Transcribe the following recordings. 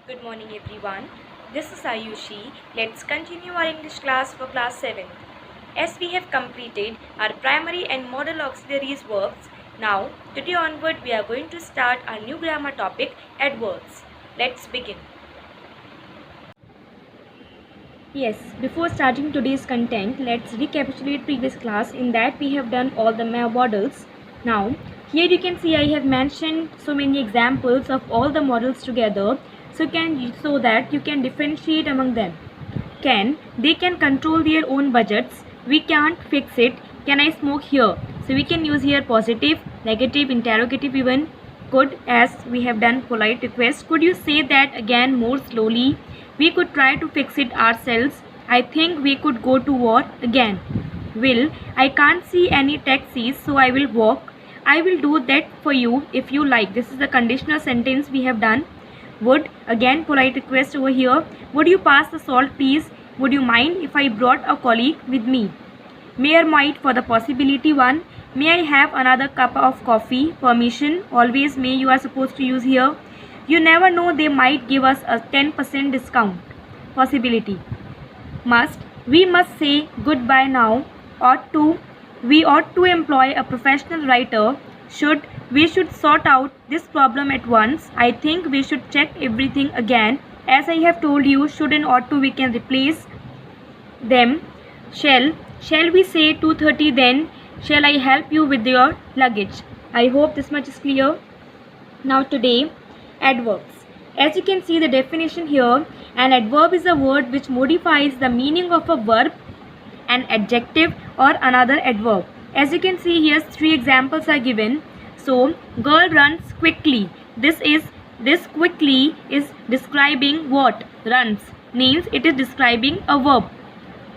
Good morning everyone. This is Ayushi. Let's continue our English class for class 7th. As we have completed our primary and model auxiliaries verbs, now today onward we are going to start our new grammar topic, adverbs. Let's begin. Yes, before starting today's content, let's recapitulate previous class. In that we have done all the models. Now, here you can see I have mentioned so many examples of all the models together so that you can differentiate among them. They can control their own budgets. We can't fix it. Can I smoke here? So we can use here positive, negative, interrogative even. Could, as we have done polite request. Could you say that again more slowly? We could try to fix it ourselves. I think we could go to war again. Will, I can't see any taxis, so I will walk. I will do that for you if you like. This is the conditional sentence we have done. Would, again polite request over here. Would you pass the salt please? Would you mind if I brought a colleague with me? May or might for the possibility one. May I have another cup of coffee? Permission, always may you are supposed to use here. You never know, they might give us a 10% discount. Possibility. Must, we must say goodbye now. Ought to, we ought to employ a professional writer. Should, we should sort out this problem at once. I think we should check everything again. As I have told you, should and ought to we can replace them. Shall we say 2:30 then? Shall I help you with your luggage? I hope this much is clear. Now today, adverbs. As you can see the definition here, an adverb is a word which modifies the meaning of a verb, an adjective or another adverb. As you can see here, 3 examples are given. So, girl runs quickly. This quickly is describing what? Runs. Means it is describing a verb.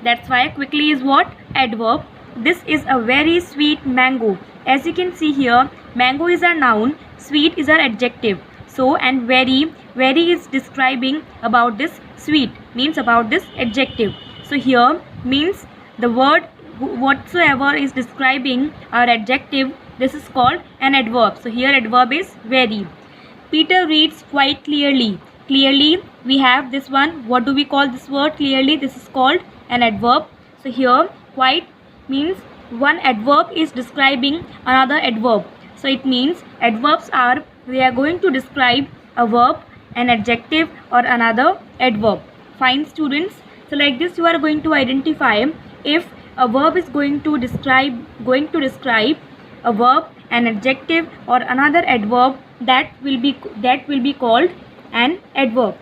That's why quickly is what? Adverb. This is a very sweet mango. As you can see here, mango is a noun, sweet is an adjective. So, and very is describing about this sweet, means about this adjective. So, here means the word whatsoever is describing our adjective, this is called an adverb. So, here adverb is very. Peter reads quite clearly. Clearly, we have this one. What do we call this word? Clearly, this is called an adverb. So, here quite means one adverb is describing another adverb. So, it means adverbs are, they are going to describe a verb, an adjective or another adverb. Fine students. So, like this you are going to identify if a verb is going to describe a verb, an adjective or another adverb, that will be called an adverb.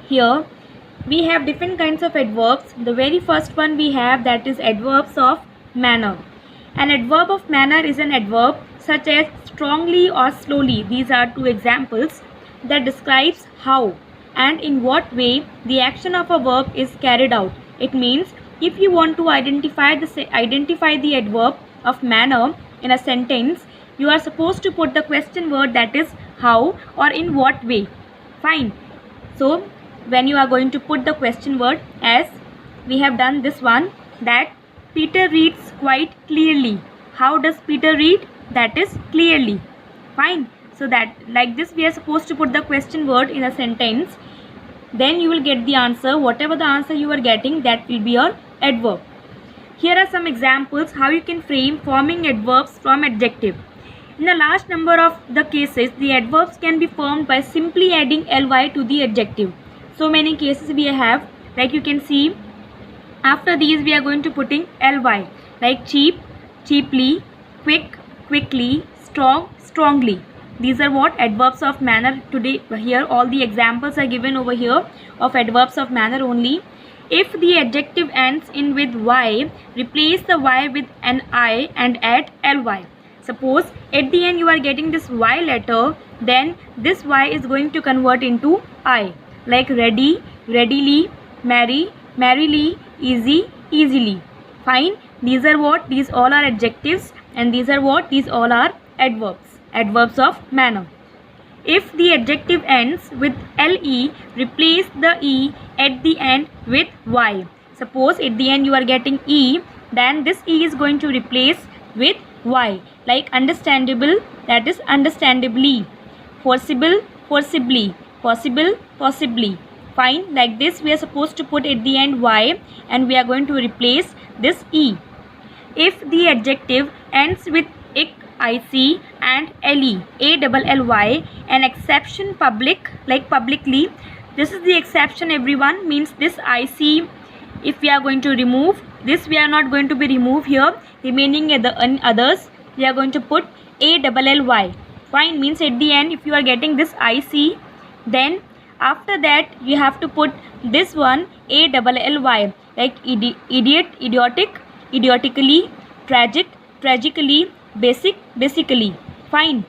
Here we have different kinds of adverbs. The very first one we have, that is adverbs of manner. An adverb of manner is an adverb such as strongly or slowly. These are 2 examples that describes how and in what way the action of a verb is carried out. It means if you want to identify the adverb of manner in a sentence, you are supposed to put the question word, that is how or in what way. Fine. So, when you are going to put the question word, as we have done this one, that Peter reads quite clearly. How does Peter read? That is clearly. Fine. So, that like this we are supposed to put the question word in a sentence. Then you will get the answer. Whatever the answer you are getting, that will be your adverb. Here are some examples how you can frame forming adverbs from adjective. In a large number of the cases, the adverbs can be formed by simply adding ly to the adjective. So many cases we have, like you can see, after these we are going to putting ly, like cheap, cheaply, quick, quickly, strong, strongly. These are what? Adverbs of manner. Today here all the examples are given over here of adverbs of manner only. If the adjective ends in with y, replace the y with an I and add ly. Suppose at the end you are getting this y letter, then this y is going to convert into I. Like ready, readily, merry, merrily, easy, easily. Fine. These are what? These all are adjectives, and these are what? These all are adverbs. Adverbs of manner. If the adjective ends with le, replace the e at the end with y. Suppose at the end you are getting e, then this e is going to replace with y. Like understandable, that is understandably. Forcible, forcibly. possible, possibly. Fine. Like this we are supposed to put at the end y, and we are going to replace this e. If the adjective ends with ic, ic and le, ally, an exception public, like publicly, this is the exception everyone, means this ic, if we are going to remove this, we are not going to be remove here, remaining others we are going to put ally. Fine. Means at the end if you are getting this ic, then after that you have to put this one ally, like idiot, idiotic, idiotically, tragic, tragically, basic, basically. Fine.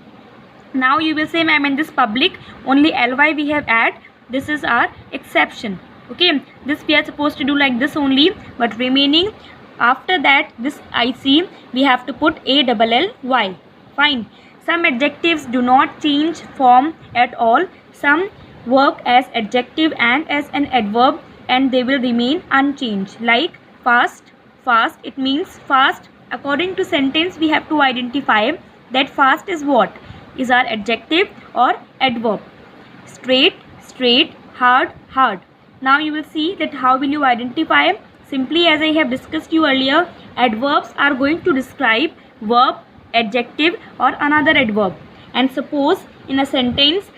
Now you will say, ma'am, in this public only ly we have add, this is our exception. Okay, this we are supposed to do like this only, but remaining after that this ic we have to put ally. Fine. Some adjectives do not change form at all. Some work as adjective and as an adverb, and they will remain unchanged. Like fast, fast, it means fast. According to sentence we have to identify that fast is what, is our adjective or adverb. Straight, straight, hard, hard. Now you will see that how will you identify. Simply, as I have discussed you earlier, adverbs are going to describe verb, adjective or another adverb, and suppose in a sentence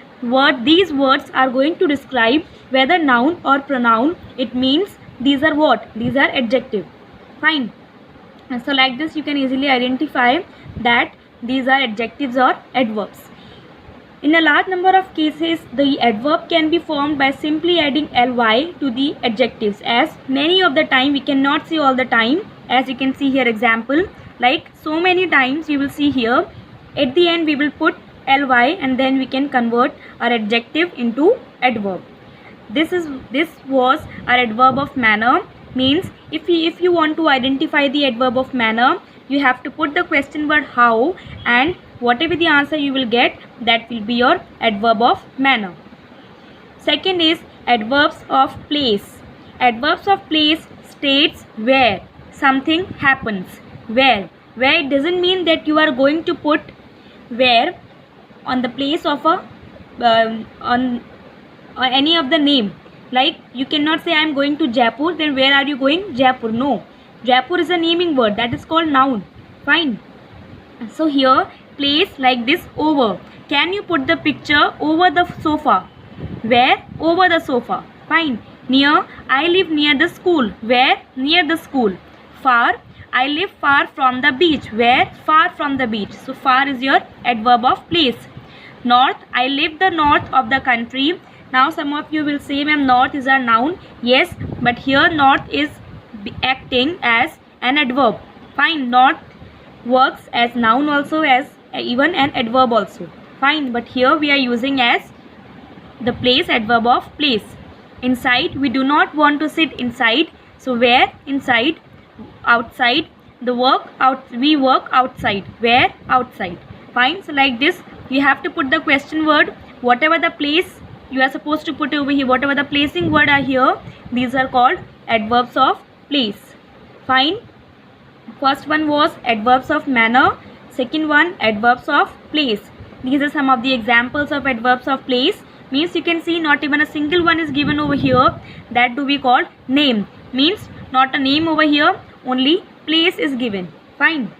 these words are going to describe whether noun or pronoun, it means these are what, these are adjective. Fine. So like this you can easily identify that these are adjectives or adverbs. In a large number of cases, the adverb can be formed by simply adding ly to the adjectives. As many of the time, we cannot say all the time, as you can see here example, like so many times you will see here, at the end we will put ly and then we can convert our adjective into adverb. This was our adverb of manner, means if you want to identify the adverb of manner, you have to put the question word how, and whatever the answer you will get, that will be your adverb of manner. Second is adverbs of place. Adverbs of place states where something happens. Where it doesn't mean that you are going to put where on the place of a on any of the name. Like you cannot say I am going to Jaipur, then where are you going? Jaipur. No, Jaipur is a naming word, that is called noun. Fine. So here place like this, over. Can you put the picture over the sofa? Where? Over the sofa. Fine. Near, I live near the school. Where? Near the school. Far, I live far from the beach. Where? Far from the beach. So far is your adverb of place. North, I live the north of the country. Now some of you will say, ma'am, north is a noun. Yes, but here north is acting as an adverb. Fine. North works as noun also, as even an adverb also. Fine. But here we are using as the place, adverb of place. Inside, we do not want to sit inside. So where? Inside. Outside, the work out, we work outside. Where? Outside. Fine. So like this you have to put the question word, whatever the place you are supposed to put over here, whatever the placing word are here, these are called adverbs of place. Fine. First one was adverbs of manner, second one adverbs of place. These are some of the examples of adverbs of place. Means you can see not even a single one is given over here, that do we call name. Means not a name over here, only place is given. Fine.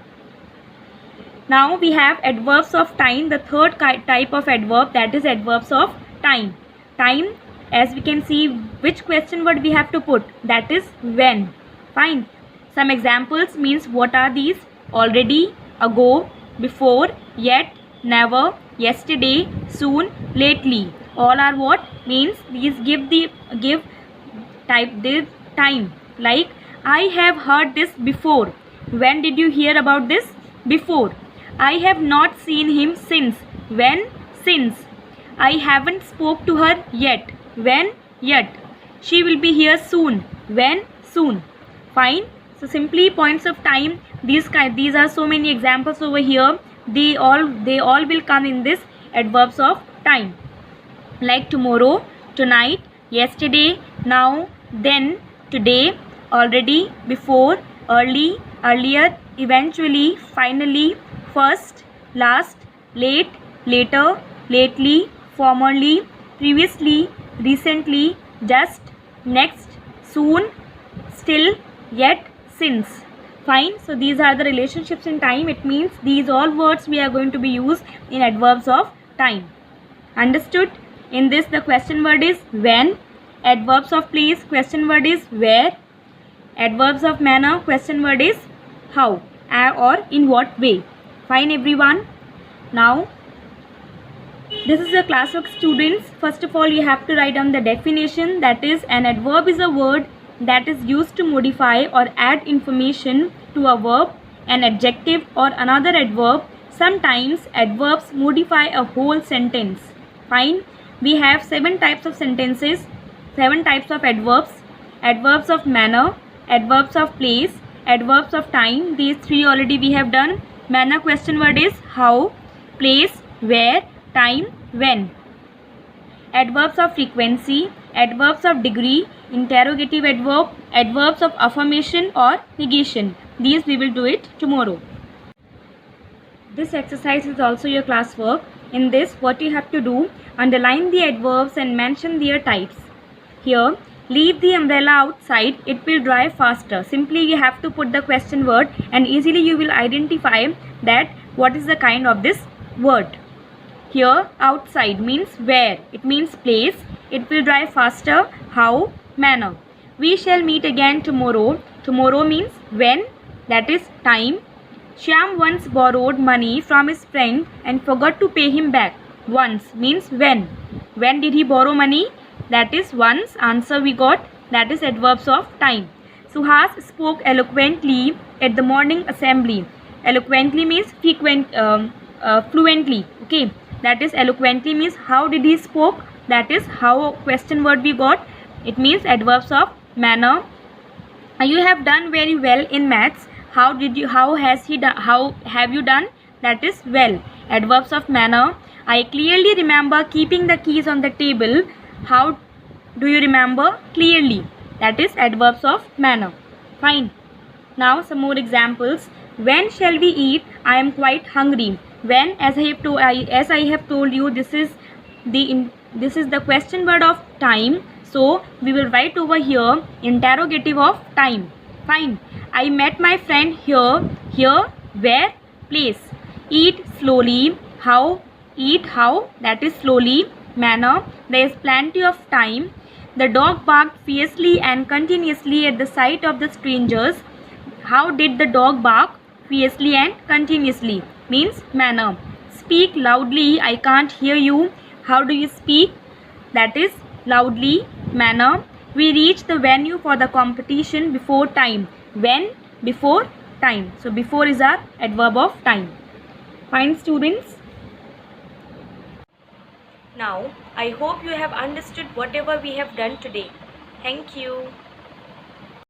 Now we have adverbs of time, the third type of adverb, that is adverbs of time. Time, as we can see, which question word we have to put, that is when. Fine. Some examples means what are these? Already, ago, before, yet, never, yesterday, soon, lately. All are what? Means these give time. Like I have heard this before. When did you hear about this? Before. I have not seen him since. When? Since. I haven't spoke to her yet. When? Yet. She will be here soon. When? Soon. Fine. So simply points of time. These are so many examples over here. They all will come in this adverbs of time. Like tomorrow, tonight, yesterday, now, then, today, already, before, early, earlier, eventually, finally, first, last, late, later, lately, formerly, previously, recently, just, next, soon, still, yet, since. Fine. So these are the relationships in time. It means these all words we are going to be used in adverbs of time. Understood? In this the question word is when. Adverbs of place, question word is where. Adverbs of manner, question word is how or in what way. Fine everyone. Now this is a class of students. First of all you have to write down the definition, that is an adverb is a word that is used to modify or add information to a verb, an adjective or another adverb. Sometimes adverbs modify a whole sentence. Fine. We have 7 types of sentences, 7 types of adverbs. Adverbs of manner, adverbs of place, adverbs of time. These 3 already we have done. Manner question word is how, place where, time when. Adverbs of frequency, adverbs of degree, interrogative adverb, adverbs of affirmation or negation. These we will do it tomorrow. This exercise is also your classwork. In this, what you have to do, underline the adverbs and mention their types. Here, leave the umbrella outside, it will dry faster. Simply you have to put the question word and easily you will identify that what is the kind of this word. Here, outside means where, it means place, it will dry faster, how, manner. We shall meet again tomorrow. Tomorrow means when, that is time. Shyam once borrowed money from his friend and forgot to pay him back. Once means when. When did he borrow money? That is once. Answer we got. That is adverbs of time. Suhas spoke eloquently at the morning assembly. Eloquently means fluently. Okay. That is eloquently means how did he spoke. That is how question word we got. It means adverbs of manner. You have done very well in maths. How have you done? That is well. Adverbs of manner. I clearly remember keeping the keys on the table. How do you remember? Clearly. That is adverbs of manner. Fine. Now some more examples. When shall we eat? I am quite hungry. When, as I have told you, this is the question word of time. So we will write over here interrogative of time. Fine. I met my friend here, where, place. Eat slowly, how, eat how, that is slowly, manner. There is plenty of time. The dog barked fiercely and continuously at the sight of the strangers. How did the dog bark? Fiercely and continuously, means manner. Speak loudly, I can't hear you. How do you speak? That is loudly, manner. We reached the venue for the competition before time. When? Before time. So before is our adverb of time. Fine students. Now I hope you have understood whatever we have done today. Thank you.